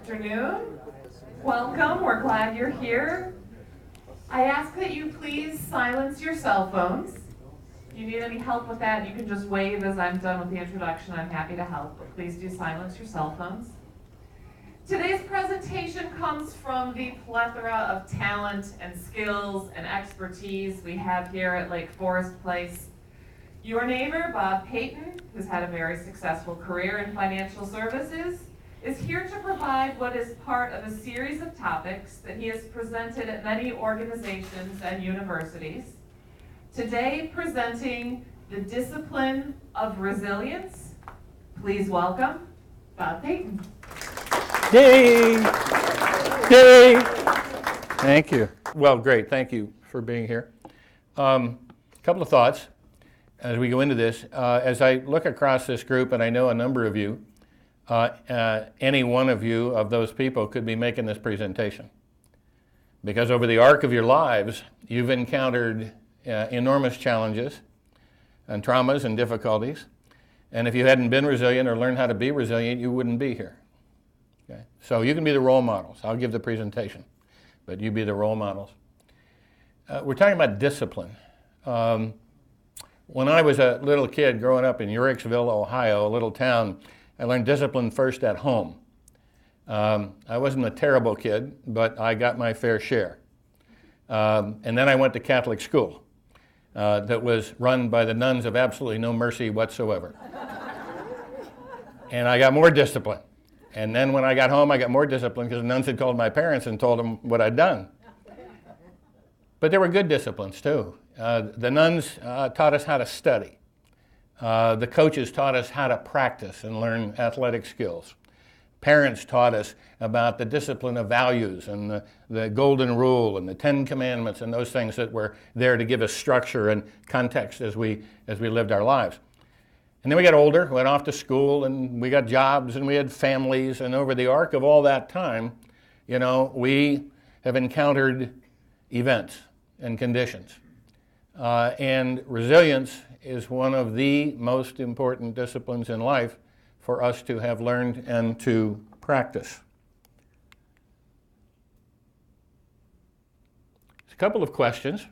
afternoon. Welcome, we're glad you're here. I ask that you please silence your cell phones. If you need any help with that, you can just wave as I'm done with the introduction. I'm happy to help, but please do silence your cell phones. Today's presentation comes from the plethora of talent and skills and expertise we have here at Lake Forest Place. Your neighbor, Bob Patin, who's had a very successful career in financial services, is here to provide what is part of a series of topics that he has presented at many organizations and universities. Today, presenting the discipline of resilience, please welcome Bob Patin. Yay! Yay! Thank you. Well, great. Thank you for being here. A couple of thoughts as we go into this. As I look across this group, and I know a number of you, any one of you of those people could be making this presentation. Because over the arc of your lives, you've encountered enormous challenges and traumas and difficulties. And if you hadn't been resilient or learned how to be resilient, you wouldn't be here. Okay? So you can be the role models. I'll give the presentation, but you be the role models. We're talking about discipline. When I was a little kid growing up in Uricksville, Ohio, a little town, I learned discipline first at home. I wasn't a terrible kid, but I got my fair share. And then I went to Catholic school that was run by the nuns of absolutely no mercy whatsoever. And I got more discipline. And then when I got home, I got more discipline because the nuns had called my parents and told them what I'd done. But there were good disciplines too. The nuns taught us how to study. The coaches taught us how to practice and learn athletic skills. Parents taught us about the discipline of values and the golden rule and the 10 commandments and those things that were there to give us structure and context as we lived our lives. And then we got older, went off to school, and we got jobs, and we had families, and over the arc of all that time, we have encountered events and conditions. And resilience is one of the most important disciplines in life for us to have learned and to practice. There's a couple of questions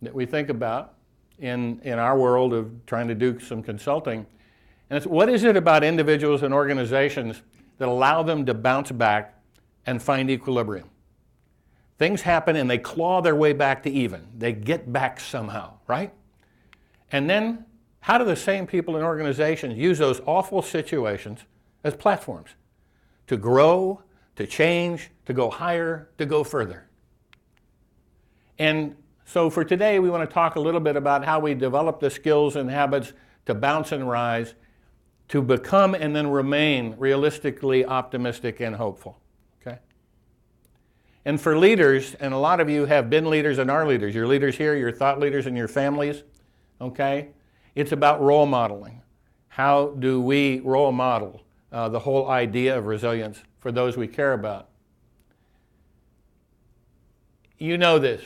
that we think about in our world of trying to do some consulting. And it's, what is it about individuals and organizations that allow them to bounce back and find equilibrium? Things happen and they claw their way back to even. They get back somehow, right? And then how do the same people in organizations use those awful situations as platforms to grow, to change, to go higher, to go further? And so for today, we want to talk a little bit about how we develop the skills and habits to bounce and rise, to become and then remain realistically optimistic and hopeful. And for leaders, and a lot of you have been leaders and are leaders, you're leaders here, you're thought leaders in your families, okay? It's about role modeling. How do we role model the whole idea of resilience for those we care about? You know this.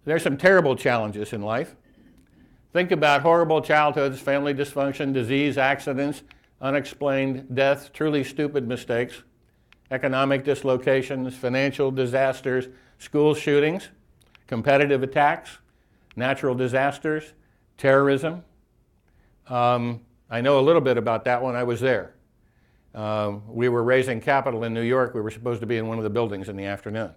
There's some terrible challenges in life. Think about horrible childhoods, family dysfunction, disease, accidents, unexplained death, truly stupid mistakes, economic dislocations, financial disasters, school shootings, competitive attacks, natural disasters, terrorism. I know a little bit about that one. I was there. We were raising capital in New York. We were supposed to be in one of the buildings in the afternoon.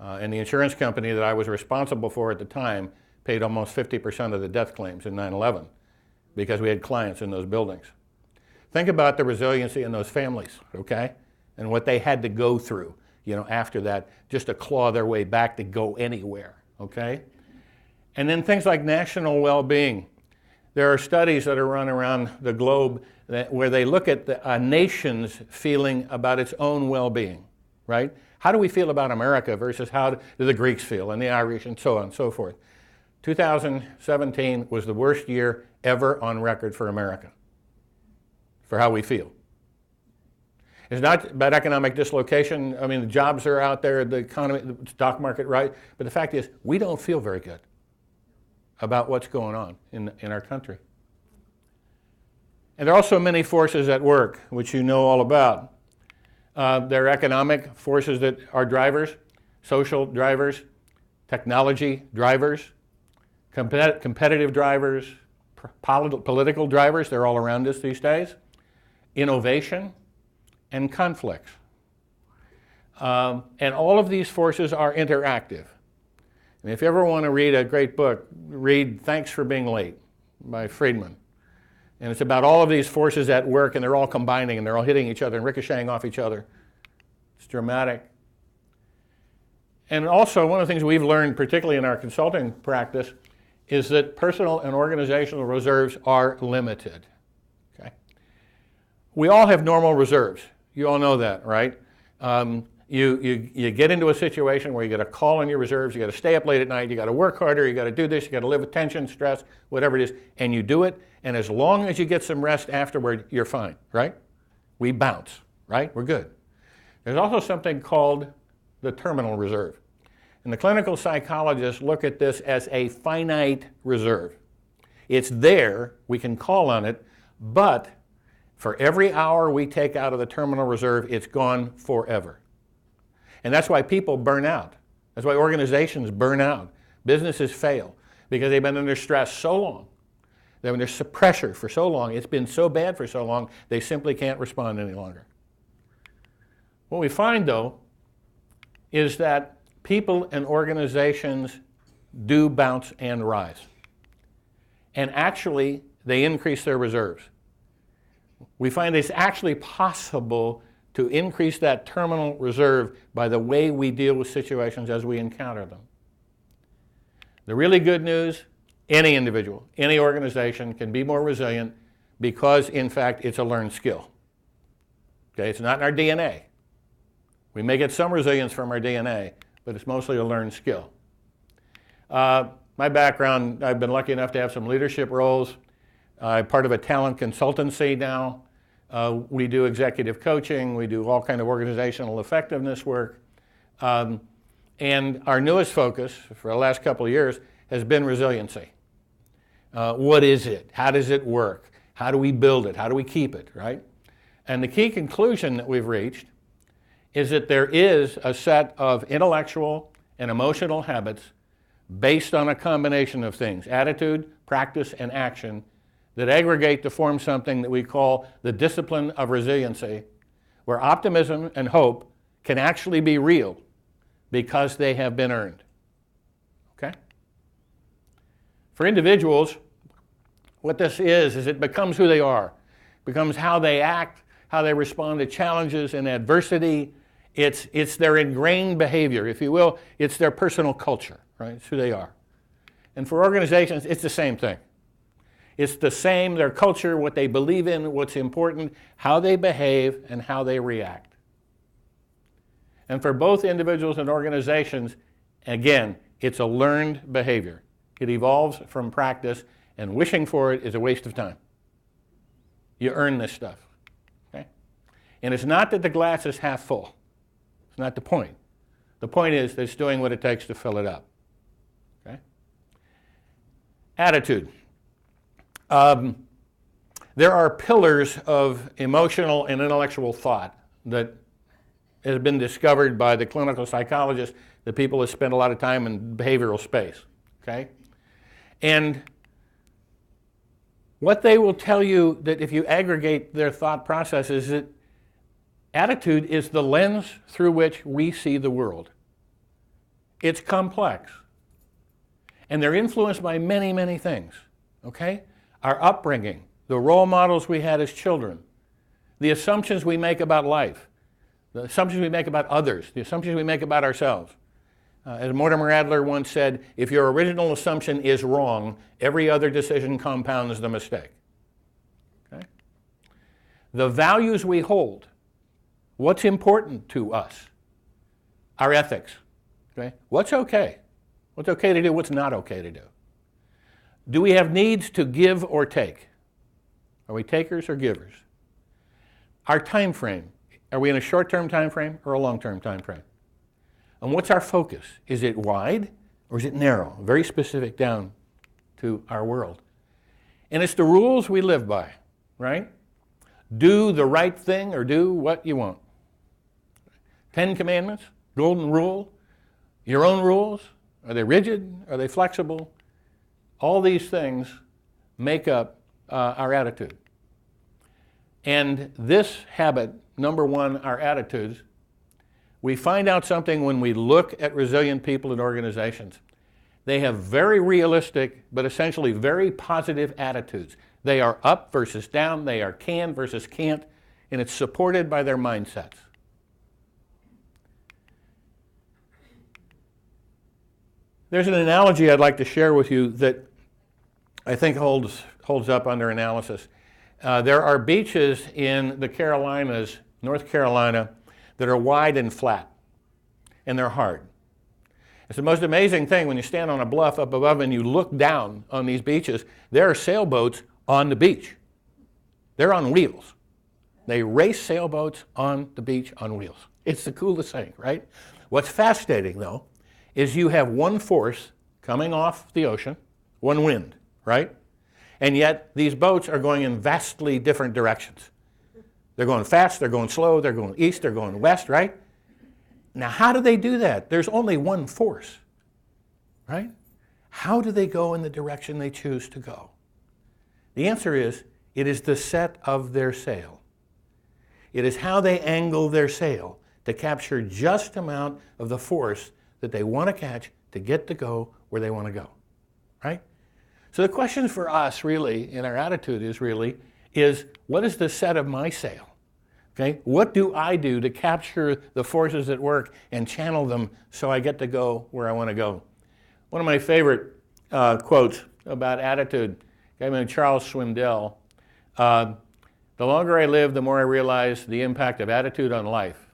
And the insurance company that I was responsible for at the time paid almost 50% of the death claims in 9/11 because we had clients in those buildings. Think about the resiliency in those families, okay? And what they had to go through, after that, just to claw their way back to go anywhere, okay? And then things like national well-being. There are studies that are run around the globe where they look at a nation's feeling about its own well-being, right? How do we feel about America versus how do the Greeks feel and the Irish and so on and so forth? 2017 was the worst year ever on record for America, for how we feel. It's not about economic dislocation. I mean, the jobs are out there, the economy, the stock market, right? But the fact is, we don't feel very good about what's going on in our country. And there are also many forces at work, which you know all about. There are economic forces that are drivers, social drivers, technology drivers, competitive drivers, political drivers. They're all around us these days. Innovation and conflicts. And all of these forces are interactive. And if you ever want to read a great book, read Thanks for Being Late by Friedman. And it's about all of these forces at work, and they're all combining, and they're all hitting each other and ricocheting off each other. It's dramatic. And also, one of the things we've learned, particularly in our consulting practice, is that personal and organizational reserves are limited. Okay? We all have normal reserves. You all know that, right? You get into a situation where you got to call on your reserves, you got to stay up late at night, you got to work harder, you got to do this, you got to live with tension, stress, whatever it is, and you do it, and as long as you get some rest afterward, you're fine, right? We bounce, right? We're good. There's also something called the terminal reserve. And the clinical psychologists look at this as a finite reserve. It's there, we can call on it, but for every hour we take out of the terminal reserve, it's gone forever. And that's why people burn out. That's why organizations burn out. Businesses fail because they've been under stress so long. They've been under pressure for so long. It's been so bad for so long, they simply can't respond any longer. What we find, though, is that people and organizations do bounce and rise. And actually, they increase their reserves. We find it's actually possible to increase that terminal reserve by the way we deal with situations as we encounter them. The really good news, any individual, any organization can be more resilient because, in fact, it's a learned skill. Okay, it's not in our DNA. We may get some resilience from our DNA, but it's mostly a learned skill. My background, I've been lucky enough to have some leadership roles. I'm part of a talent consultancy now. We do executive coaching, we do all kind of organizational effectiveness work. And our newest focus for the last couple of years has been resiliency. What is it? How does it work? How do we build it? How do we keep it, right? And the key conclusion that we've reached is that there is a set of intellectual and emotional habits based on a combination of things, attitude, practice, and action, that aggregate to form something that we call the discipline of resiliency, where optimism and hope can actually be real because they have been earned. Okay? For individuals, what this is it becomes who they are, becomes how they act, how they respond to challenges and adversity. It's their ingrained behavior, if you will. It's their personal culture, right? It's who they are. And for organizations, it's the same thing. It's the same, their culture, what they believe in, what's important, how they behave, and how they react. And for both individuals and organizations, again, it's a learned behavior. It evolves from practice, and wishing for it is a waste of time. You earn this stuff. Okay? And it's not that the glass is half full. It's not the point. The point is that it's doing what it takes to fill it up. Okay? Attitude. There are pillars of emotional and intellectual thought that has been discovered by the clinical psychologists, the people that spend a lot of time in behavioral space. Okay? And what they will tell you, that if you aggregate their thought process, is that attitude is the lens through which we see the world. It's complex. And they're influenced by many, many things. Okay? Our upbringing, the role models we had as children, the assumptions we make about life, the assumptions we make about others, the assumptions we make about ourselves. As Mortimer Adler once said, if your original assumption is wrong, every other decision compounds the mistake. Okay? The values we hold, what's important to us, our ethics. Okay? What's okay? What's okay to do? What's not okay to do? Do we have needs to give or take? Are we takers or givers? Our time frame. Are we in a short-term time frame or a long-term time frame? And what's our focus? Is it wide or is it narrow? Very specific down to our world. And it's the rules we live by, right? Do the right thing or do what you want. Ten Commandments? Golden Rule? Your own rules? Are they rigid? Are they flexible? All these things make up our attitude. And this habit, number one, our attitudes, we find out something when we look at resilient people and organizations. They have very realistic, but essentially very positive attitudes. They are up versus down, they are can versus can't, and it's supported by their mindsets. There's an analogy I'd like to share with you that I think holds up under analysis. There are beaches in the Carolinas, North Carolina, that are wide and flat, and they're hard. It's the most amazing thing when you stand on a bluff up above and you look down on these beaches. There are sailboats on the beach. They're on wheels. They race sailboats on the beach on wheels. It's the coolest thing, right? What's fascinating, though, is you have one force coming off the ocean, one wind, right? And yet these boats are going in vastly different directions. They're going fast, they're going slow, they're going east, they're going west, right? Now, how do they do that? There's only one force, right? How do they go in the direction they choose to go? The answer is, it is the set of their sail. It is how they angle their sail to capture just amount of the force that they want to catch to get to go where they want to go, right? So the question for us really, in our attitude is what is the set of my sail? Okay, what do I do to capture the forces at work and channel them so I get to go where I want to go? One of my favorite quotes about attitude, a guy named Charles Swindoll, the longer I live, the more I realize the impact of attitude on life.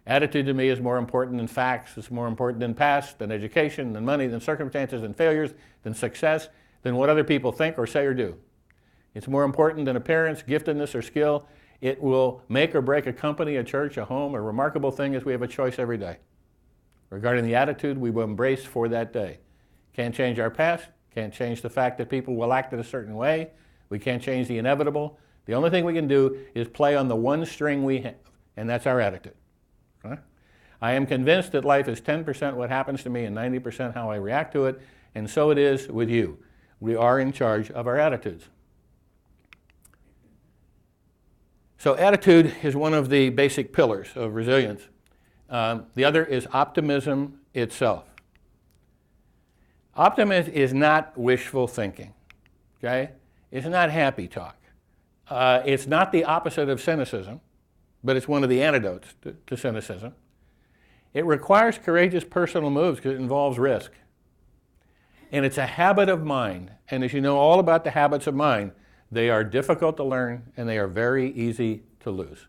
Attitude to me is more important than facts, it's more important than past, than education, than money, than circumstances, than failures, than success, than what other people think or say or do. It's more important than appearance, giftedness, or skill. It will make or break a company, a church, a home. A remarkable thing is we have a choice every day. Regarding the attitude we will embrace for that day. Can't change our past, can't change the fact that people will act in a certain way. We can't change the inevitable. The only thing we can do is play on the one string we have, and that's our attitude. Right? I am convinced that life is 10% what happens to me and 90% how I react to it, and so it is with you. We are in charge of our attitudes. So attitude is one of the basic pillars of resilience. The other is optimism itself. Optimism is not wishful thinking, okay? It's not happy talk. It's not the opposite of cynicism, but it's one of the antidotes to cynicism. It requires courageous personal moves because it involves risk. And it's a habit of mind. And as you know all about the habits of mind, they are difficult to learn and they are very easy to lose.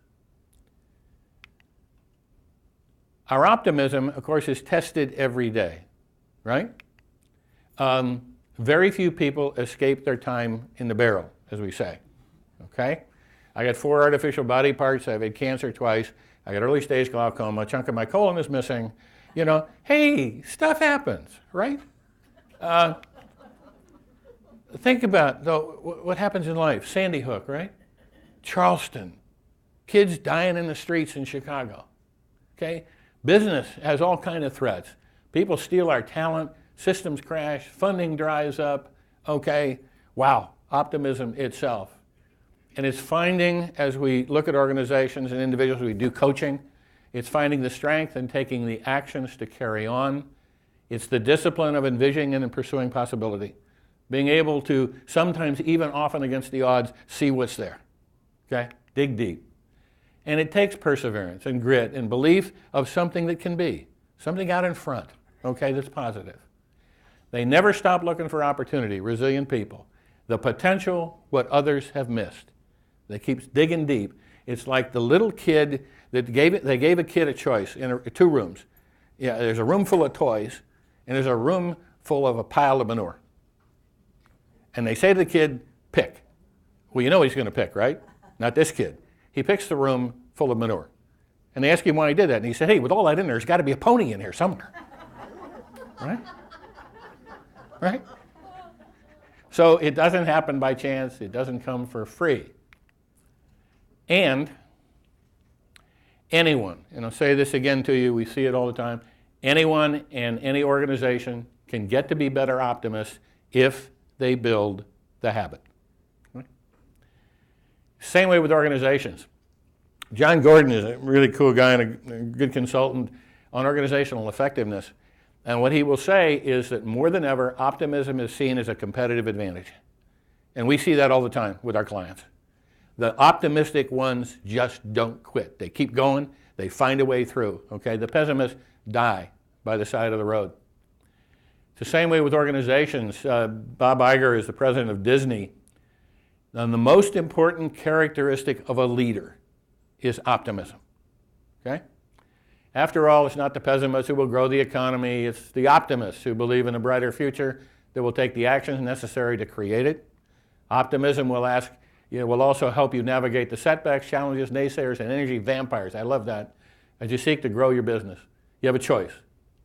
Our optimism, of course, is tested every day, right? Very few people escape their time in the barrel, as we say, okay? I got 4 artificial body parts, I've had cancer twice, I got early stage glaucoma, a chunk of my colon is missing. You know, hey, stuff happens, right? Think about what happens in life. Sandy Hook, right? Charleston. Kids dying in the streets in Chicago. Okay? Business has all kinds of threats. People steal our talent, systems crash, funding dries up. Okay? Wow. Optimism itself. And it's finding, as we look at organizations and individuals, we do coaching, it's finding the strength and taking the actions to carry on. It's the discipline of envisioning and pursuing possibility. Being able to, sometimes even often against the odds, see what's there, okay? Dig deep. And it takes perseverance and grit and belief of something that can be, something out in front, okay, that's positive. They never stop looking for opportunity, resilient people. The potential, what others have missed. They keep digging deep. It's like the little kid that they gave a kid a choice in 2 rooms. Yeah, there's a room full of toys, and there's a room full of a pile of manure. And they say to the kid, pick. Well, you know what he's going to pick, right? Not this kid. He picks the room full of manure. And they ask him why he did that. And he said, hey, with all that in there, there's got to be a pony in here somewhere. Right? Right? So it doesn't happen by chance. It doesn't come for free. And Anyone, and I'll say this again to you, we see it all the time, anyone and any organization can get to be better optimists if they build the habit. Right? Same way with organizations. John Gordon is a really cool guy and a good consultant on organizational effectiveness. And what he will say is that more than ever, optimism is seen as a competitive advantage. And we see that all the time with our clients. The optimistic ones just don't quit. They keep going. They find a way through. Okay? The pessimists die by the side of the road. It's the same way with organizations. Bob Iger is the president of Disney. And the most important characteristic of a leader is optimism. Okay? After all, it's not the pessimists who will grow the economy. It's the optimists who believe in a brighter future that will take the actions necessary to create it. Optimism will also help you navigate the setbacks, challenges, naysayers, and energy vampires. I love that. As you seek to grow your business, you have a choice.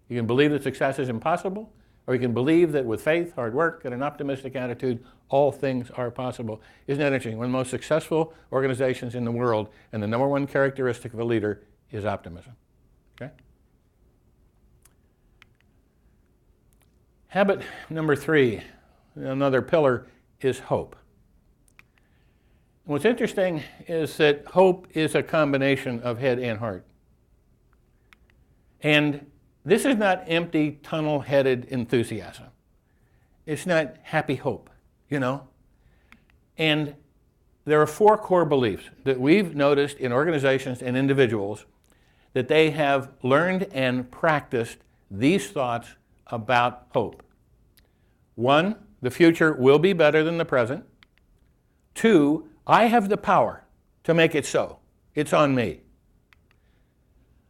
You can believe that success is impossible, or you can believe that with faith, hard work, and an optimistic attitude, all things are possible. Isn't that interesting? One of the most successful organizations in the world, and the number one characteristic of a leader is optimism. Okay? Habit number 3, another pillar, is hope. And what's interesting is that hope is a combination of head and heart. And this is not empty, tunnel-headed enthusiasm. It's not happy hope, you know? And there are 4 core beliefs that we've noticed in organizations and individuals that they have learned and practiced these thoughts about hope. 1, the future will be better than the present. 2, I have the power to make it so. It's on me.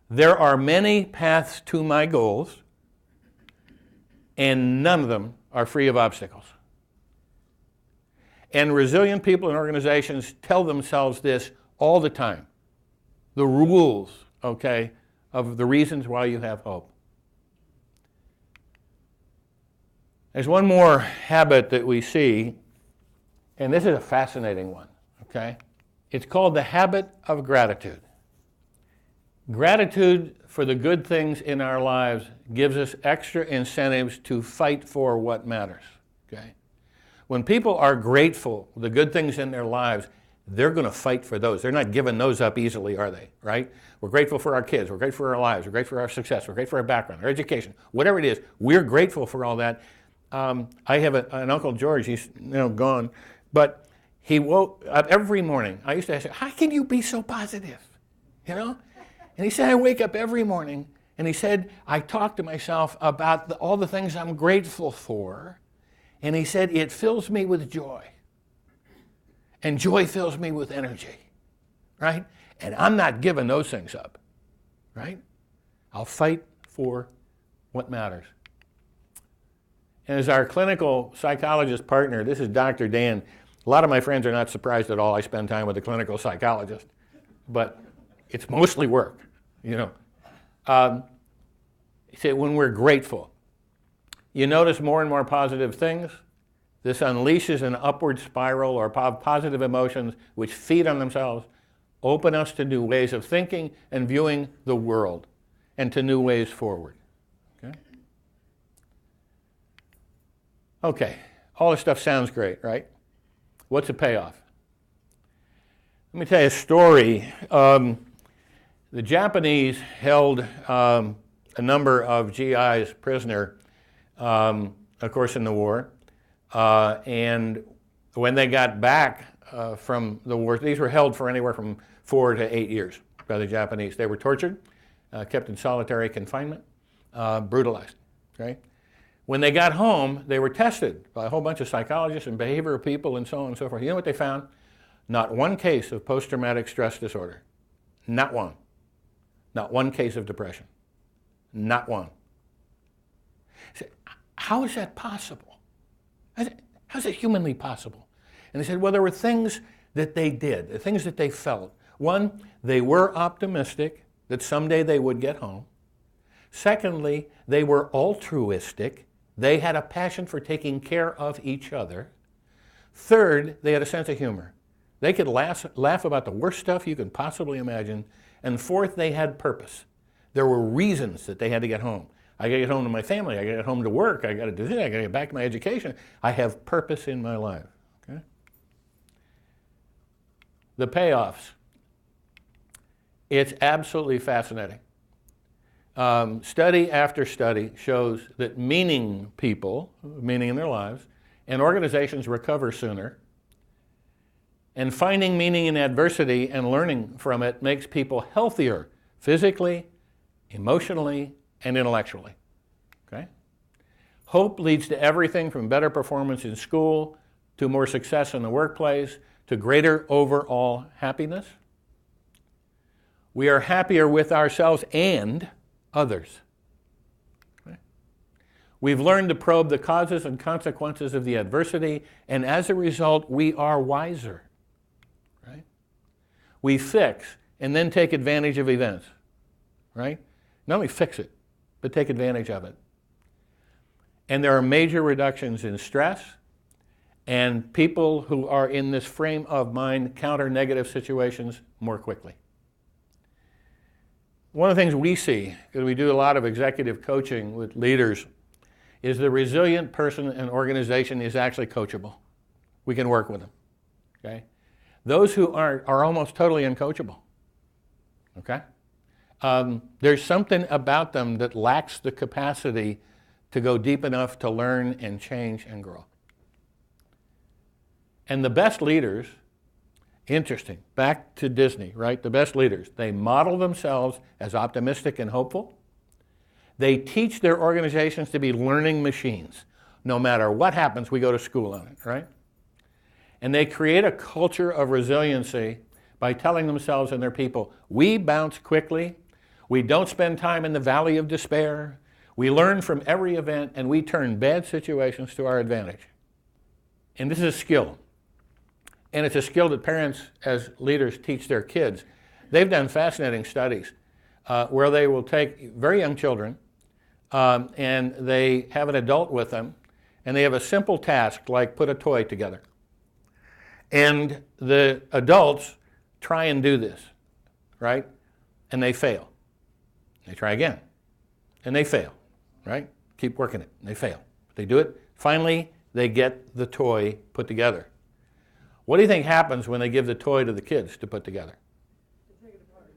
There are many paths to my goals, and none of them are free of obstacles. And resilient people and organizations tell themselves this all the time. The rules, okay, of the reasons why you have hope. There's one more habit that we see, and this is a fascinating one, okay? It's called the habit of gratitude. Gratitude for the good things in our lives gives us extra incentives to fight for what matters, okay? When people are grateful for the good things in their lives, they're going to fight for those. They're not giving those up easily, are they? Right? We're grateful for our kids. We're grateful for our lives. We're grateful for our success. We're grateful for our background, our education, whatever it is. We're grateful for all that. I have an Uncle George. He's gone, but he woke up every morning. I used to ask him, "How can you be so positive?" And he said, "I wake up every morning," and he said, "I talk to myself about all the things I'm grateful for," and he said, "It fills me with joy." And joy fills me with energy, right? And I'm not giving those things up, right? I'll fight for what matters. And as our clinical psychologist partner, this is Dr. Dan. A lot of my friends are not surprised at all I spend time with a clinical psychologist, but it's mostly work, He said, when we're grateful, you notice more and more positive things. This unleashes an upward spiral or positive emotions which feed on themselves, open us to new ways of thinking and viewing the world and to new ways forward. Okay, all this stuff sounds great, right? What's the payoff? Let me tell you a story. The Japanese held a number of GIs prisoner, of course, in the war. And when they got back from the war, these were held for anywhere from 4 to 8 years by the Japanese. They were tortured, kept in solitary confinement, brutalized. Okay? When they got home, they were tested by a whole bunch of psychologists and behavioral people and so on and so forth. You know what they found? Not one case of post-traumatic stress disorder. Not one. Not one case of depression. Not one. How is that possible? How is it humanly possible? And they said, well, there were things that they did, the things that they felt. One, they were optimistic that someday they would get home. Secondly, they were altruistic. They had a passion for taking care of each other. Third, they had a sense of humor. They could laugh about the worst stuff you can possibly imagine, And fourth, they had purpose. There were reasons that they had to get home. I got to get home to my family. I got to get home to work. I got to do this. I got to get back to my education. I have purpose in my life. Okay? The payoffs. It's absolutely fascinating. Study after study shows that meaning in their lives, and organizations recover sooner. And finding meaning in adversity and learning from it makes people healthier physically, emotionally, and intellectually. Okay? Hope leads to everything from better performance in school to more success in the workplace to greater overall happiness. We are happier with ourselves and others. Okay? We've learned to probe the causes and consequences of the adversity, and as a result, we are wiser. Right? We fix and then take advantage of events. Right? Not only fix it, but take advantage of it. And there are major reductions in stress, and people who are in this frame of mind counter negative situations more quickly. One of the things we see, because we do a lot of executive coaching with leaders, is the resilient person and organization is actually coachable. We can work with them. Okay? Those who aren't are almost totally uncoachable. Okay? There's something about them that lacks the capacity to go deep enough to learn and change and grow. And the best leaders, interesting, back to Disney, right? The best leaders, they model themselves as optimistic and hopeful. They teach their organizations to be learning machines. No matter what happens, we go to school on it, right? And they create a culture of resiliency by telling themselves and their people, we bounce quickly, we don't spend time in the valley of despair, we learn from every event, and we turn bad situations to our advantage. And this is a skill. And it's a skill that parents, as leaders, teach their kids. They've done fascinating studies where they will take very young children and they have an adult with them, and they have a simple task like put a toy together. And the adults try and do this, right? And they fail. They try again, and they fail, right? Keep working it, and they fail. They do it. Finally, they get the toy put together. What do you think happens when they give the toy to the kids to put together? They take it apart.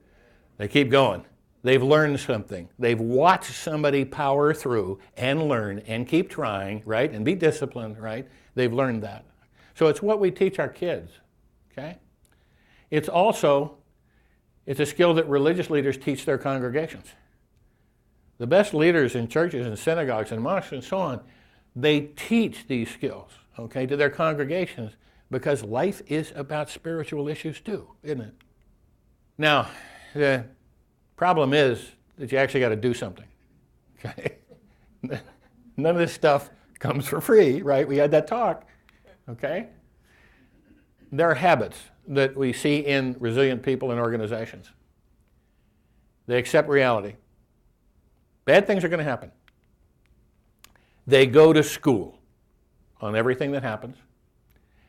They keep going. They've learned something. They've watched somebody power through and learn and keep trying, right? And be disciplined, right? They've learned that. So it's what we teach our kids, okay? It's a skill that religious leaders teach their congregations. The best leaders in churches and synagogues and mosques and so on, they teach these skills, okay, to their congregations, because life is about spiritual issues too, isn't it? Now, the problem is that you actually got to do something, okay? None of this stuff comes for free, right? We had that talk, okay? There are habits that we see in resilient people and organizations. They accept reality. Bad things are going to happen. They go to school on everything that happens.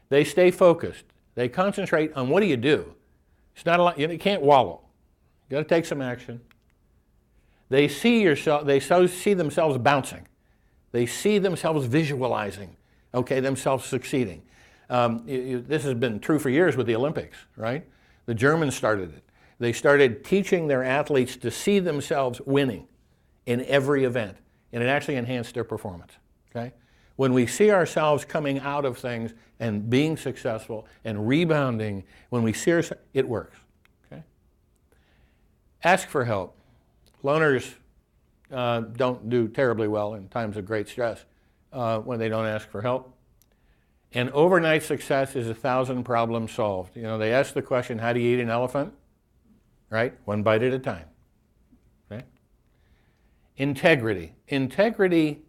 They stay focused. They concentrate on what do you do. It's not a lot, you can't wallow. You got to take some action. They see themselves bouncing. They see themselves visualizing, okay, themselves succeeding. This has been true for years with the Olympics, right? The Germans started it. They started teaching their athletes to see themselves winning in every event, and it actually enhanced their performance, okay? When we see ourselves coming out of things and being successful and rebounding, when we see ourselves, it works, okay? Ask for help. Loners don't do terribly well in times of great stress when they don't ask for help. And overnight success is 1,000 problems solved. You know, they ask the question, how do you eat an elephant? Right? One bite at a time. Okay? Integrity. Integrity,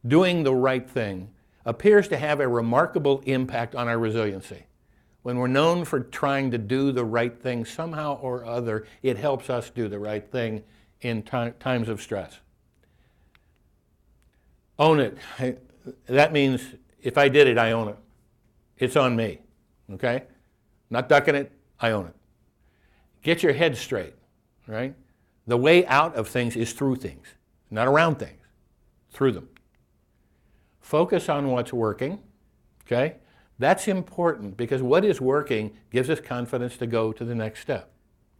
doing the right thing, appears to have a remarkable impact on our resiliency. When we're known for trying to do the right thing somehow or other, it helps us do the right thing in times of stress. Own it. That means if I did it, I own it. It's on me, okay? Not ducking it, I own it. Get your head straight, right? The way out of things is through things, not around things, through them. Focus on what's working, okay? That's important because what is working gives us confidence to go to the next step,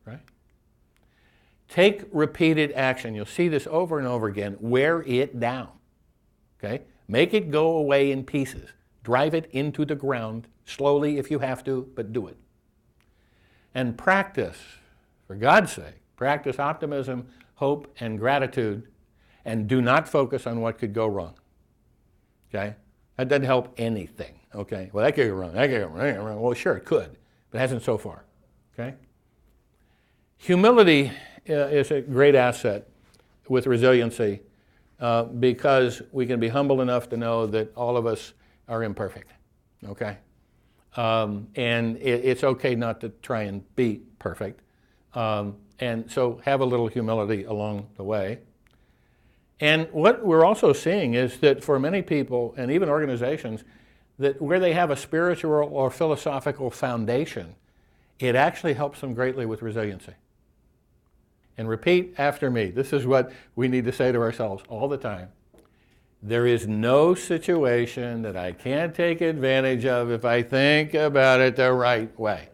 right? Take repeated action. You'll see this over and over again. Wear it down, okay? Make it go away in pieces. Drive it into the ground, slowly if you have to, but do it. And practice, for God's sake, practice optimism, hope, and gratitude, and do not focus on what could go wrong, okay? That doesn't help anything, okay? Well, that could go wrong, that could go wrong, that could go wrong. Well, sure, it could, but it hasn't so far, okay? Humility is a great asset with resiliency because we can be humble enough to know that all of us are imperfect, okay? And it's okay not to try and be perfect. And so have a little humility along the way. And what we're also seeing is that for many people, and even organizations, that where they have a spiritual or philosophical foundation, it actually helps them greatly with resiliency. And repeat after me. This is what we need to say to ourselves all the time. There is no situation that I can't take advantage of if I think about it the right way,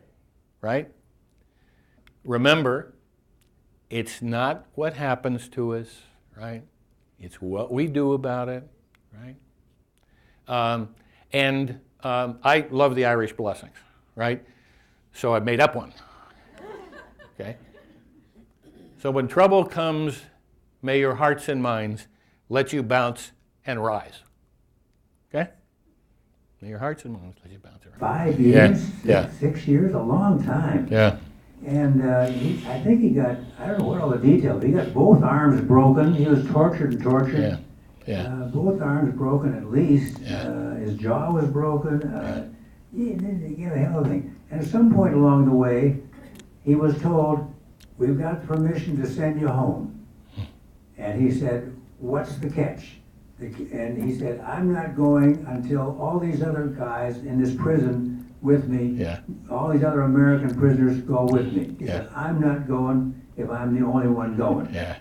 right? Remember, it's not what happens to us, right? It's what we do about it, right? I love the Irish blessings, right? So I made up one, okay? So when trouble comes, may your hearts and minds let you bounce and rise. Okay? May your hearts and minds let you bounce and rise. 5 years? Yeah. 6 years? A long time. Yeah. And I think he got, I don't know what all the details, he got both arms broken. He was tortured and tortured. Yeah. Yeah. Both arms broken at least. Yeah. His jaw was broken. He gave a hell of a thing. And at some point along the way, he was told, we've got permission to send you home. And he said, what's the catch? And he said, I'm not going until all these other guys in this prison with me, all these other American prisoners go with me. He said, I'm not going if I'm the only one going. Yeah.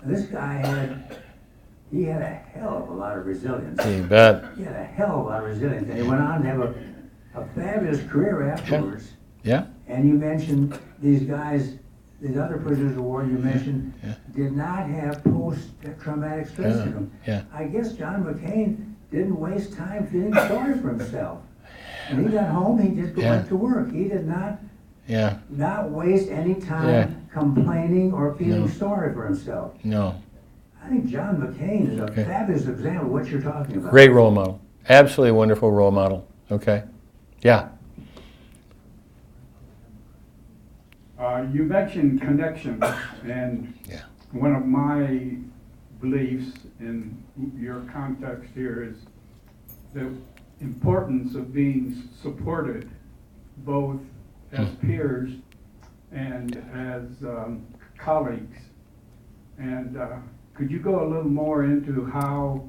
And this guy he had a hell of a lot of resilience. You bet. He had a hell of a lot of resilience. And he went on to have a fabulous career afterwards. Yeah. And you mentioned these guys, these other prisoners of war you mentioned, did not have post-traumatic stress syndrome. Yeah. I guess John McCain didn't waste time feeling sorry for himself. When he got home, he just went to work. He did not waste any time complaining or feeling sorry for himself. No. I think John McCain is a fabulous example of what you're talking about. Great role model. Absolutely wonderful role model. Okay. Yeah. You mentioned connections, and one of my beliefs in your context here is the importance of being supported both as peers and as colleagues. And could you go a little more into how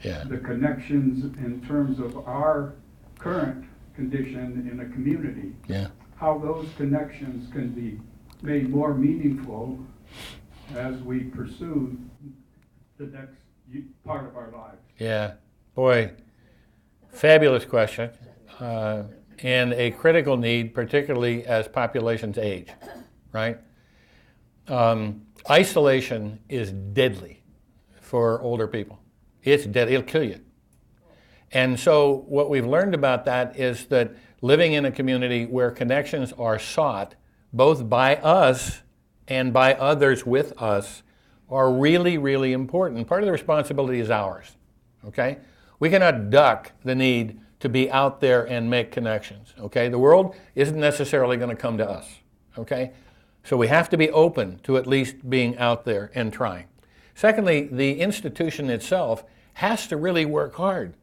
the connections in terms of our current condition in a community, how those connections can be made more meaningful as we pursue the next part of our lives? Yeah. Boy, fabulous question. And a critical need, particularly as populations age, right? Isolation is deadly for older people. It's deadly. It'll kill you. And so what we've learned about that is that living in a community where connections are sought, both by us and by others with us, are really, really important. Part of the responsibility is ours, okay? We cannot duck the need to be out there and make connections, okay? The world isn't necessarily going to come to us, okay? So we have to be open to at least being out there and trying. Secondly, the institution itself has to really work hard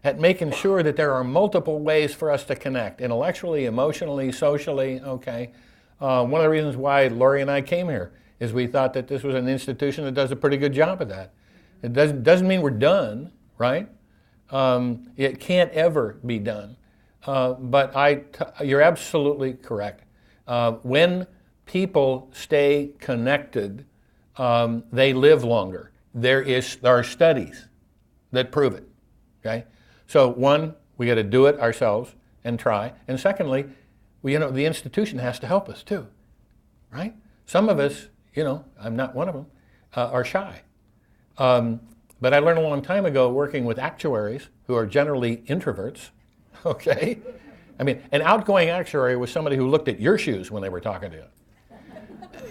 at making sure that there are multiple ways for us to connect, intellectually, emotionally, socially, okay? One of the reasons why Lori and I came here is we thought that this was an institution that does a pretty good job of that. It doesn't mean we're done, right? It can't ever be done. But you're absolutely correct. When people stay connected, they live longer. There are studies that prove it. Okay, so one, we got to do it ourselves and try, and secondly, the institution has to help us too, right? Some of us, I'm not one of them, are shy. But I learned a long time ago working with actuaries who are generally introverts, okay? I mean, an outgoing actuary was somebody who looked at your shoes when they were talking to you.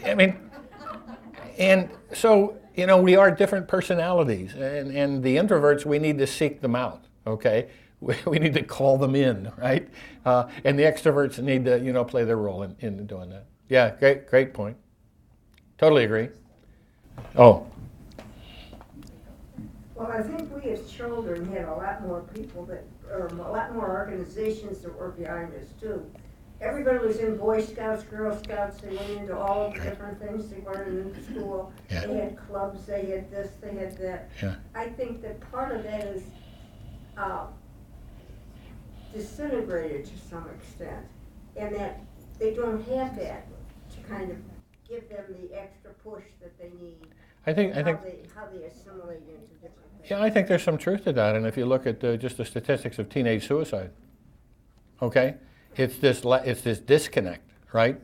I mean, and so, we are different personalities, and the introverts, we need to seek them out, okay? We need to call them in, right? And the extroverts need to, play their role in doing that. Yeah, great point. Totally agree. Oh. Well, I think we as children had a lot more people or a lot more organizations that were behind us too. Everybody was in Boy Scouts, Girl Scouts, they went into all of the different things they learned in school. Yeah. They had clubs, they had this, they had that. Yeah. I think that part of that is disintegrated to some extent, and that they don't have that to kind of give them the extra push that they need. I think how they assimilate into different things. Yeah, I think there's some truth to that. And if you look at just the statistics of teenage suicide, okay, it's this disconnect, right?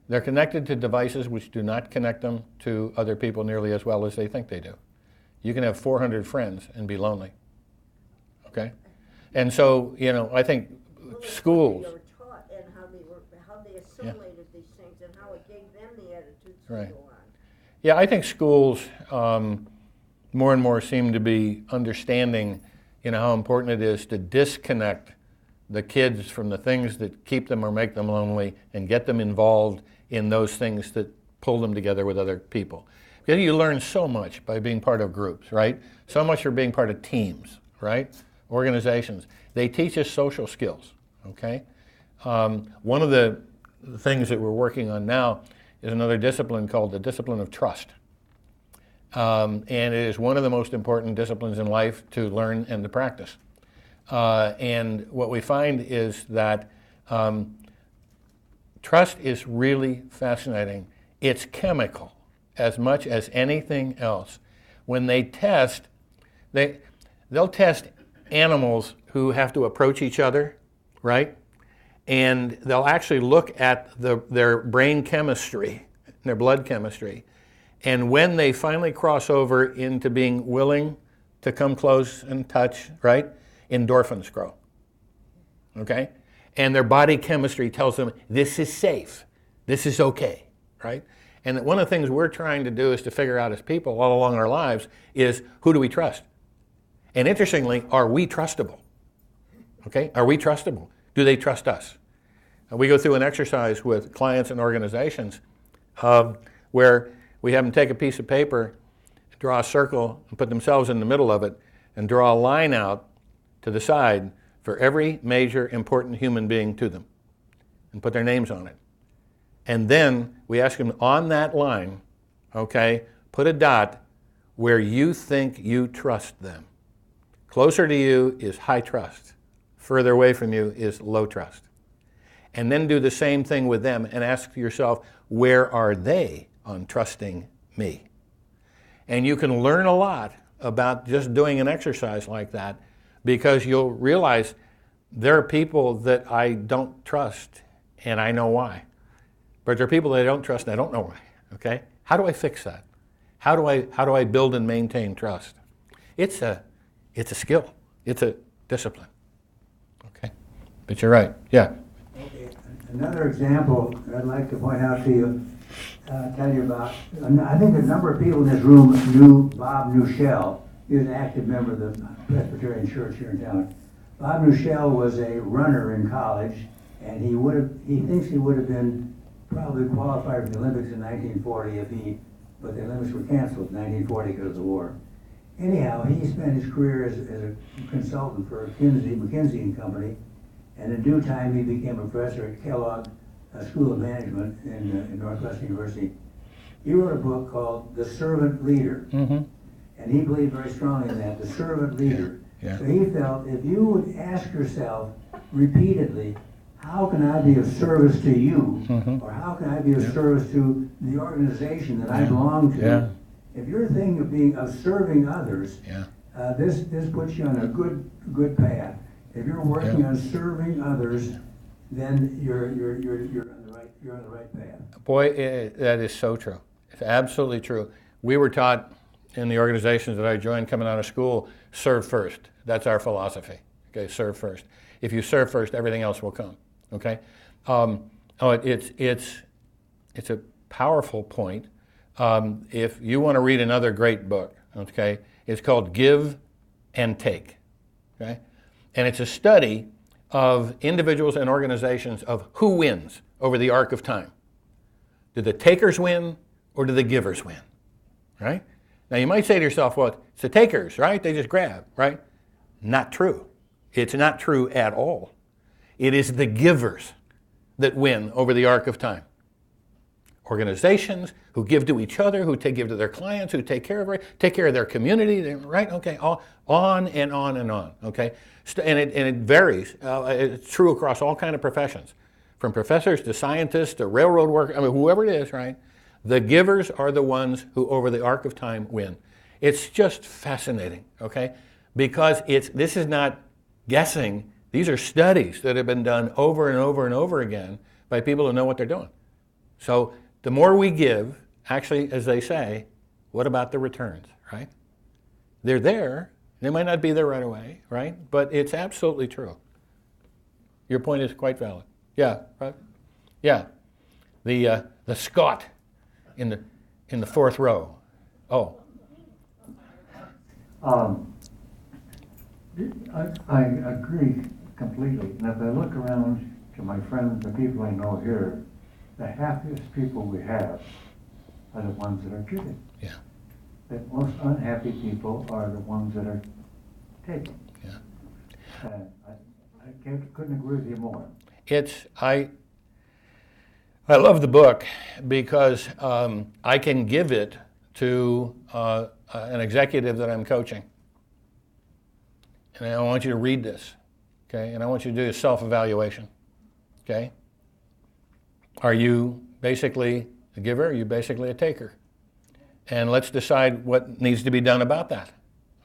They're connected to devices which do not connect them to other people nearly as well as they think they do. You can have 400 friends and be lonely, okay? And so, I think schools. They were taught and how they assimilated these things and how it gave them the attitudes to Right. go on. Yeah, I think schools more and more seem to be understanding, how important it is to disconnect the kids from the things that keep them or make them lonely and get them involved in those things that pull them together with other people. Because you learn so much by being part of groups, right? So much for being part of teams, right? Organizations. They teach us social skills, okay? One of the things that we're working on now is another discipline called the discipline of trust. And it is one of the most important disciplines in life to learn and to practice. And what we find is that trust is really fascinating. It's chemical as much as anything else. When they test, they'll test animals who have to approach each other, right? And they'll actually look at their brain chemistry, their blood chemistry. And when they finally cross over into being willing to come close and touch, right, endorphins grow, okay? And their body chemistry tells them, this is safe, this is okay, right? And one of the things we're trying to do is to figure out as people all along our lives is, who do we trust? And interestingly, are we trustable? Okay, are we trustable? Do they trust us? We go through an exercise with clients and organizations where we have them take a piece of paper, draw a circle, and put themselves in the middle of it, and draw a line out to the side for every major important human being to them, and put their names on it. And then we ask them on that line, okay, put a dot where you think you trust them. Closer to you is high trust. Further away from you is low trust. And then do the same thing with them and ask yourself, where are they on trusting me? And you can learn a lot about just doing an exercise like that, because you'll realize there are people that I don't trust and I know why. But there are people that I don't trust and I don't know why, okay? How do I fix that? How do I build and maintain trust? It's a skill. It's a discipline. Okay? But you're right. Yeah. Okay. Another example that I'd like to point out to you, tell you about, I think a number of people in this room knew Bob Nuchel. He was an active member of the Presbyterian Church here in town. Bob Nuchel was a runner in college, and he thinks he would have been probably qualified for the Olympics in 1940 but the Olympics were canceled in 1940 because of the war. Anyhow, he spent his career as a consultant for McKinsey and Company, and in due time he became a professor at Kellogg School of Management in Northwestern University. He wrote a book called The Servant Leader, and he believed very strongly in that, the servant leader. Yeah. So he felt if you would ask yourself repeatedly, how can I be of service to you? Mhm. Or how can I be of Yeah. service to the organization that I Yeah. belong to? Yeah. If you're thinking of being of serving others, Yeah. this puts you on a good path. If you're working Yeah. on serving others, then you're on the right path. Boy, that is so true. It's absolutely true. We were taught in the organizations that I joined coming out of school, serve first. That's our philosophy. Okay, serve first. If you serve first, everything else will come. Okay, it's a powerful point. If you want to read another great book, okay, it's called Give and Take. Okay, and it's a study of individuals and organizations of who wins over the arc of time. Do the takers win or do the givers win? Right? Now you might say to yourself, well, it's the takers, right? They just grab, right? Not true. It's not true at all. It is the givers that win over the arc of time. Organizations who give to each other, who give to their clients, who take care of their community, right? Okay, on and on and on. Okay, and it varies. It's true across all kinds of professions, from professors to scientists to railroad workers. I mean, whoever it is, right? The givers are the ones who, over the arc of time, win. It's just fascinating. Okay, because this is not guessing. These are studies that have been done over and over and over again by people who know what they're doing. So the more we give, actually, as they say, what about the returns, right? They're there. They might not be there right away, right? But it's absolutely true. Your point is quite valid. Yeah, right? Yeah. The Scot in the fourth row. Oh. I agree completely. And if I look around to my friends, the people I know here, the happiest people we have are the ones that are giving. Yeah. The most unhappy people are the ones that are taking. Yeah. And I couldn't agree with you more. I love the book because I can give it to an executive that I'm coaching. And I want you to read this, okay? And I want you to do a self-evaluation, okay? Are you basically a giver? Are you basically a taker? And let's decide what needs to be done about that,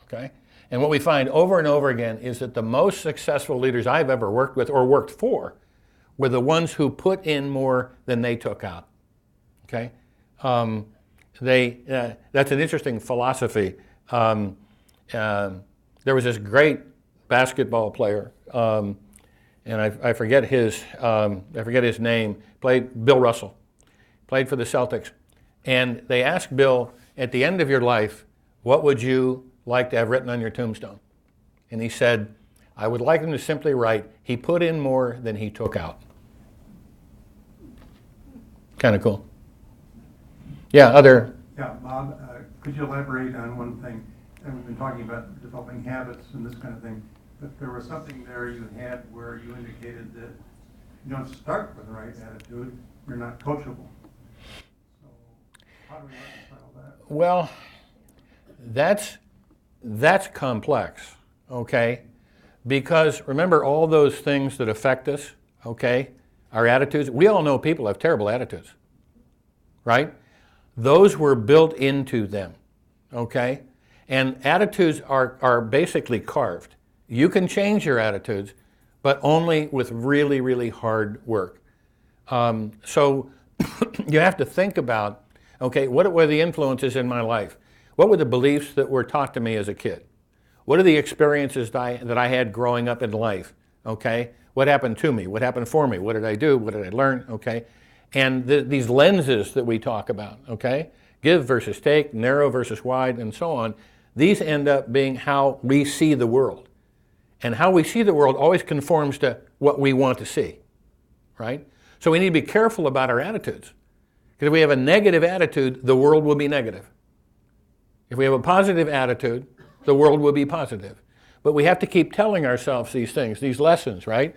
okay? And what we find over and over again is that the most successful leaders I've ever worked with or worked for were the ones who put in more than they took out, okay? That's an interesting philosophy. There was this great basketball player, and I forget his name. Played Bill Russell, played for the Celtics, and they asked Bill, at the end of your life, what would you like to have written on your tombstone? And he said, I would like him to simply write, he put in more than he took out. Kind of cool. Yeah, Yeah, Bob, could you elaborate on one thing? And we've been talking about developing habits and this kind of thing, but there was something there you had where you indicated that you don't start with the right attitude, you're not coachable. So how do we reconcile that? Well, that's complex, okay? Because remember all those things that affect us, okay? Our attitudes. We all know people have terrible attitudes, right? Those were built into them, okay? And attitudes are basically carved. You can change your attitudes, but only with really, really hard work. So you have to think about, okay, what were the influences in my life? What were the beliefs that were taught to me as a kid? What are the experiences that I had growing up in life, okay? What happened to me? What happened for me? What did I do? What did I learn, okay? And these lenses that we talk about, okay? Give versus take, narrow versus wide, and so on. These end up being how we see the world. And how we see the world always conforms to what we want to see, right? So we need to be careful about our attitudes. Because if we have a negative attitude, the world will be negative. If we have a positive attitude, the world will be positive. But we have to keep telling ourselves these things, these lessons, right?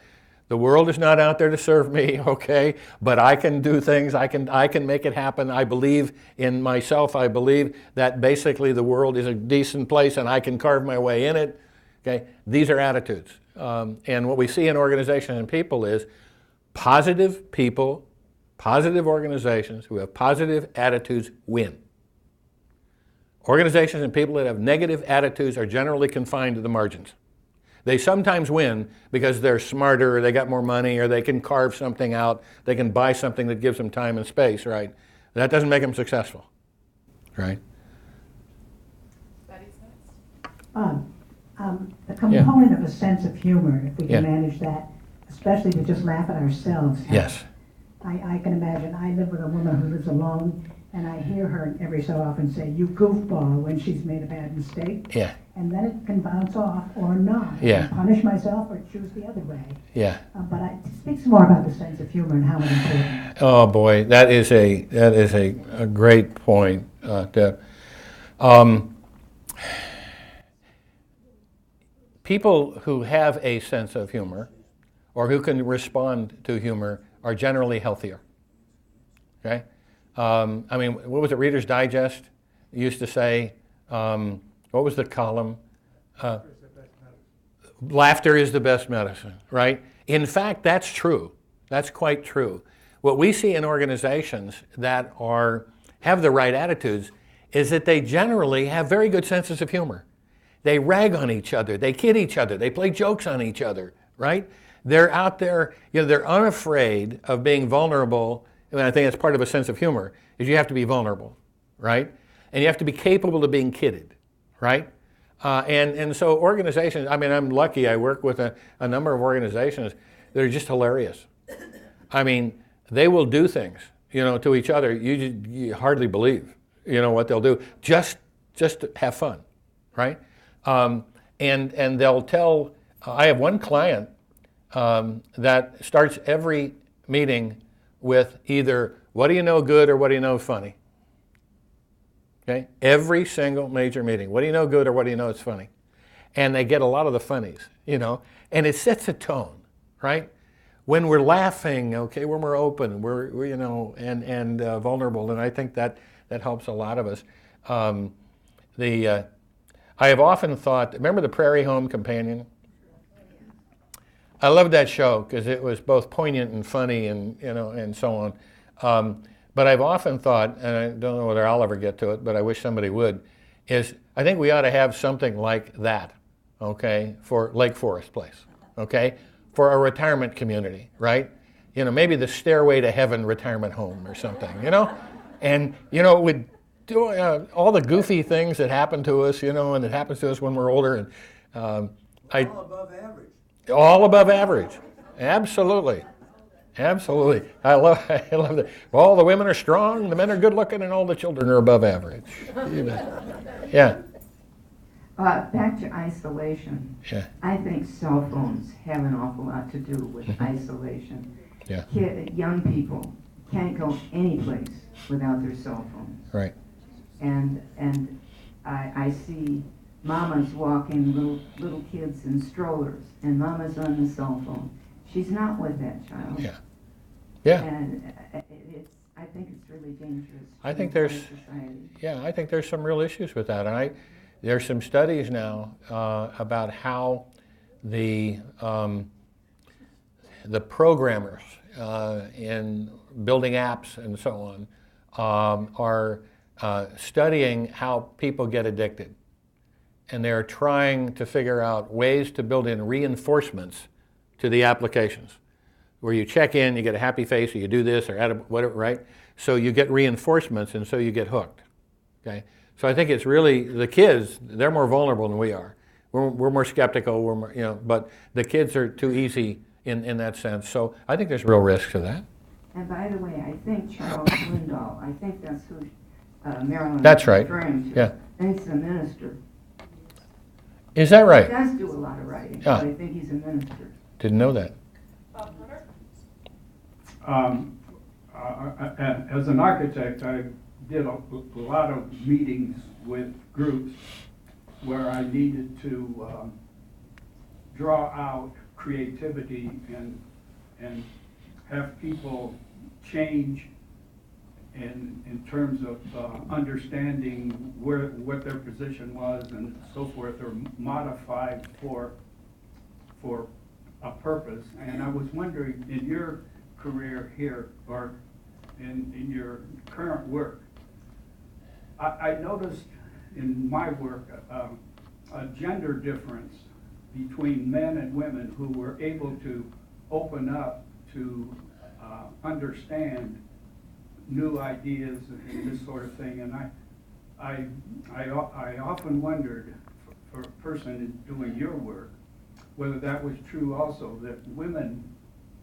The world is not out there to serve me, okay? But I can do things, I can make it happen. I believe in myself. I believe that basically the world is a decent place and I can carve my way in it, okay? These are attitudes. And what we see in organizations and people is Positive people, positive organizations who have positive attitudes win. Organizations and people that have negative attitudes are generally confined to the margins. They sometimes win because they're smarter, or they got more money, or they can carve something out, they can buy something that gives them time and space, right? That doesn't make them successful, right? The component of a sense of humor, if we can Yeah. manage that, especially to just laugh at ourselves. Yes. I can imagine, I live with a woman who lives alone, and I hear her every so often say, "You goofball," when she's made a bad mistake. Yeah. And then it can bounce off or not. Yeah. I can punish myself or choose the other way. Yeah. But it speaks more about the sense of humor and how it's important. Oh boy, that is a great point, Deb. People who have a sense of humor or who can respond to humor are generally healthier. Okay? I mean, what was it, Reader's Digest used to say, what was the column? Laughter is the best medicine, right? In fact, that's true. That's quite true. What we see in organizations that have the right attitudes is that they generally have very good senses of humor. They rag on each other, they kid each other, they play jokes on each other, right? They're out there, they're unafraid of being vulnerable. And I think that's part of a sense of humor, is you have to be vulnerable, right? And you have to be capable of being kidded, right? And so organizations, I mean, I'm lucky, I work with a number of organizations that are just hilarious. I mean, they will do things, to each other, you hardly believe, what they'll do, just to have fun, right? And they'll tell, I have one client that starts every meeting with either, what do you know good or what do you know funny? Okay? Every single major meeting. What do you know good or what do you know is funny? And they get a lot of the funnies, and it sets a tone, right? When we're laughing, okay, when we're open, we're vulnerable, and I think that helps a lot of us. I have often thought, remember the Prairie Home Companion? I loved that show because it was both poignant and funny and so on. But I've often thought, and I don't know whether I'll ever get to it, but I wish somebody would, is I think we ought to have something like that, okay, for Lake Forest Place, okay, for a retirement community, right? Maybe the Stairway to Heaven retirement home or something, and, we'd do all the goofy things that happen to us, and it happens to us when we're older. And All above average. all above average. Absolutely. Absolutely. I love that. All the women are strong, the men are good looking, and all the children are above average. Yeah. Back to isolation. Yeah. I think cell phones have an awful lot to do with isolation. Yeah. Young people can't go any place without their cell phones. Right. And I see mamas walking little kids in strollers, and mama's on the cell phone. She's not with that child. Yeah. Yeah. And I think it's really dangerous. I think in our there's society. Yeah, I think there's some real issues with that, and there's some studies now about how the programmers in building apps and so on are studying how people get addicted, and they're trying to figure out ways to build in reinforcements to the applications, where you check in, you get a happy face, or you do this, or add whatever, right? So you get reinforcements, and so you get hooked. Okay. So I think it's really the kids. They're more vulnerable than we are. We're more skeptical. We're more, but the kids are too easy in that sense. So I think there's real risk to that. And by the way, I think Charles Lindahl, I think that's who Marilyn That's is right. referring to. Yeah. I think he's a minister. Is that right? He does do a lot of writing, Yeah. but I think he's a minister. Didn't know that. As an architect, I did a lot of meetings with groups where I needed to draw out creativity and have people change in terms of understanding what their position was and so forth, or modified for a purpose. And I was wondering, in your career here or in your current work, I noticed in my work a gender difference between men and women who were able to open up to understand new ideas and this sort of thing. And I often wondered, for a person doing your work, whether that was true also, that women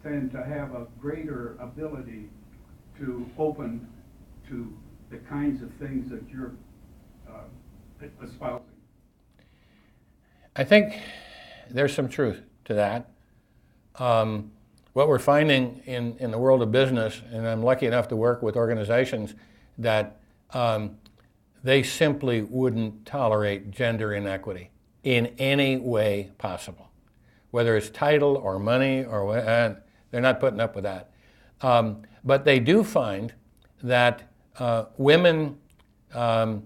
tend to have a greater ability to open to the kinds of things that you're espousing. I think there's some truth to that. What we're finding in the world of business, and I'm lucky enough to work with organizations that they simply wouldn't tolerate gender inequity in any way possible. Whether it's title or money or what, they're not putting up with that. But they do find that women, and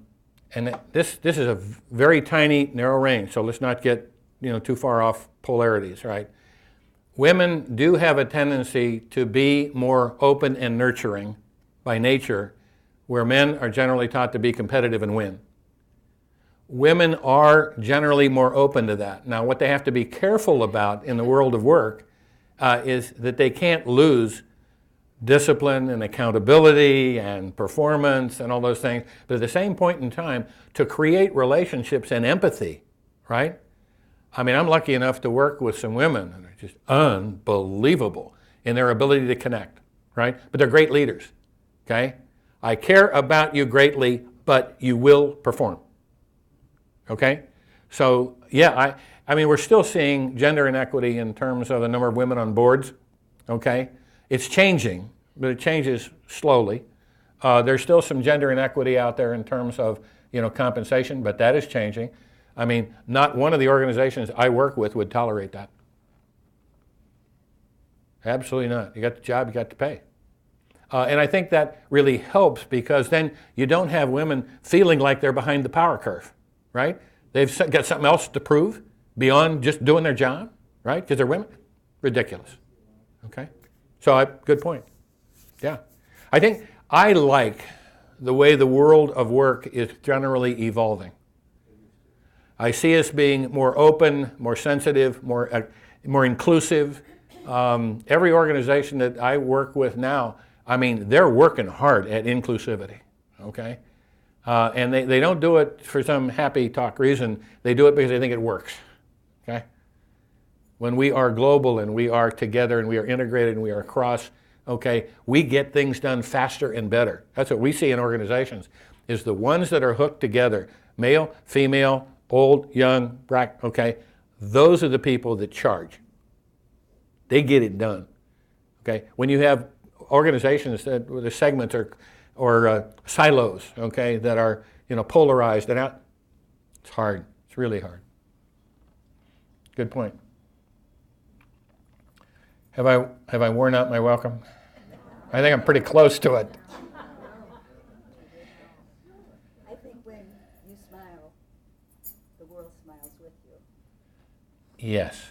this is a very tiny, narrow range, so let's not get too far off polarities, right? Women do have a tendency to be more open and nurturing by nature, where men are generally taught to be competitive and win. Women are generally more open to that. Now, what they have to be careful about in the world of work is that they can't lose discipline and accountability and performance and all those things, but at the same point in time, to create relationships and empathy, right? I mean, I'm lucky enough to work with some women that are just unbelievable in their ability to connect, right? But they're great leaders, okay? I care about you greatly, but you will perform, okay? So, yeah, I mean, we're still seeing gender inequity in terms of the number of women on boards, okay? It's changing, but it changes slowly. There's still some gender inequity out there in terms of, compensation, but that is changing. I mean, not one of the organizations I work with would tolerate that. Absolutely not. You got the job, you got the pay. And I think that really helps because then you don't have women feeling like they're behind the power curve, right? They've got something else to prove beyond just doing their job, right? Because they're women. Ridiculous. Okay? So, good point. Yeah. I think I like the way the world of work is generally evolving. I see us being more open, more sensitive, more inclusive. Every organization that I work with now, I mean, they're working hard at inclusivity, okay? And they don't do it for some happy talk reason. They do it because they think it works, okay? When we are global and we are together and we are integrated and we are across, okay, we get things done faster and better. That's what we see in organizations, is the ones that are hooked together, male, female, old, young, black, okay, those are the people that charge. They get it done, okay? When you have organizations that the segments or silos, okay, that are polarized and out, it's hard. It's really hard. Good point. Have I worn out my welcome? I think I'm pretty close to it. I think when you smile, the world smiles with you. Yes.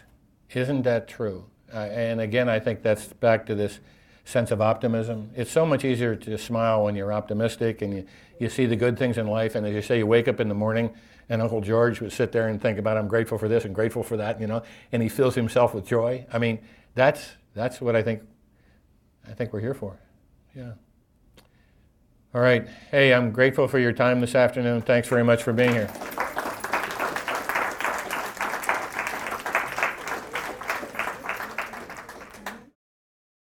Isn't that true? And again, I think that's back to this sense of optimism. It's so much easier to smile when you're optimistic and you see the good things in life. And as you say, you wake up in the morning and Uncle George would sit there and think about, I'm grateful for this and grateful for that, and he fills himself with joy. I mean, that's what I think we're here for. Yeah. All right. Hey, I'm grateful for your time this afternoon. Thanks very much for being here.